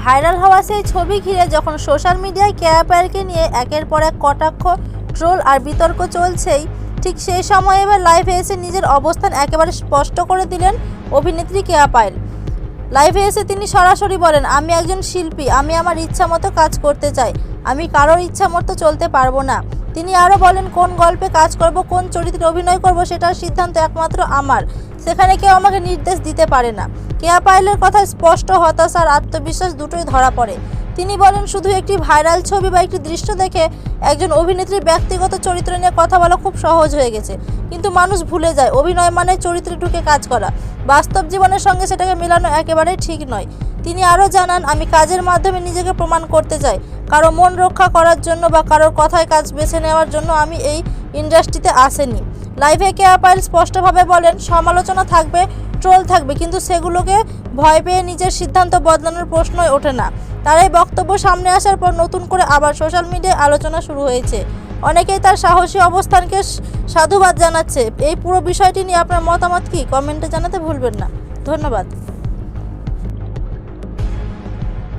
Viral হওয়া সেই ছবি ঘিরে যখন সোশ্যাল মিডিয়ায় কেয়া পায়েলকে নিয়ে একের পর এক কটাক্ষ, ট্রোল আর বিতর্ক চলছেই, ঠিক সেই সময় এবার লাইভে এসে নিজের অবস্থান একেবারে স্পষ্ট করে দিলেন অভিনেত্রী কেয়া পায়েল। লাইভে এসে তিনি সরাসরি বলেন, আমি একজন শিল্পী, আমি আমার ইচ্ছা মতো কাজ করতে চাই, আমি কারোর ইচ্ছা মতো চলতে পারবো না। তিনি আরও বলেন, কোন গল্পে কাজ করব, কোন চরিত্রে অভিনয় করব সেটার সিদ্ধান্ত একমাত্র আমার, সেখানে কেউ আমাকে নির্দেশ দিতে পারে না। কেয়া পায়েলের কথায় স্পষ্ট হতাশা আর আত্মবিশ্বাস দুটোই ধরা পড়ে। তিনি বলেন, শুধু একটি ভাইরাল ছবি বা একটি দৃশ্য দেখে একজন অভিনেত্রীর ব্যক্তিগত চরিত্র নিয়ে কথা বলা খুব সহজ হয়ে গেছে, কিন্তু মানুষ ভুলে যায় অভিনয় মানে চরিত্রে ঢুকে কাজ করা। বাস্তব জীবনের সঙ্গে সেটাকে মেলানো একেবারেই ঠিক নয়। তিনি আরও জানান, আমি কাজের মাধ্যমে নিজেকে প্রমাণ করতে চাই, কারো মন রক্ষা করার জন্য বা কারোর কথায় কাজ বেছে নেওয়ার জন্য আমি এই ইন্ডাস্ট্রিতে আসেনি। লাইভে কেয়া পায়েল স্পষ্টভাবে বলেন, সমালোচনা থাকবে, ট্রোল থাকবে, কিন্তু সেগুলোকে ভয় পেয়ে নিজের সিদ্ধান্ত বদলানোর প্রশ্নই ওঠে না। তার এই বক্তব্য সামনে আসার পর নতুন করে আবার সোশ্যাল মিডিয়ায় আলোচনা শুরু হয়েছে। অনেকেই তার সাহসী অবস্থানকে সাধুবাদ জানাচ্ছে। এই পুরো বিষয়টি নিয়ে আপনার মতামত কি? কমেন্টে জানাতে ভুলবেন না। ধন্যবাদ।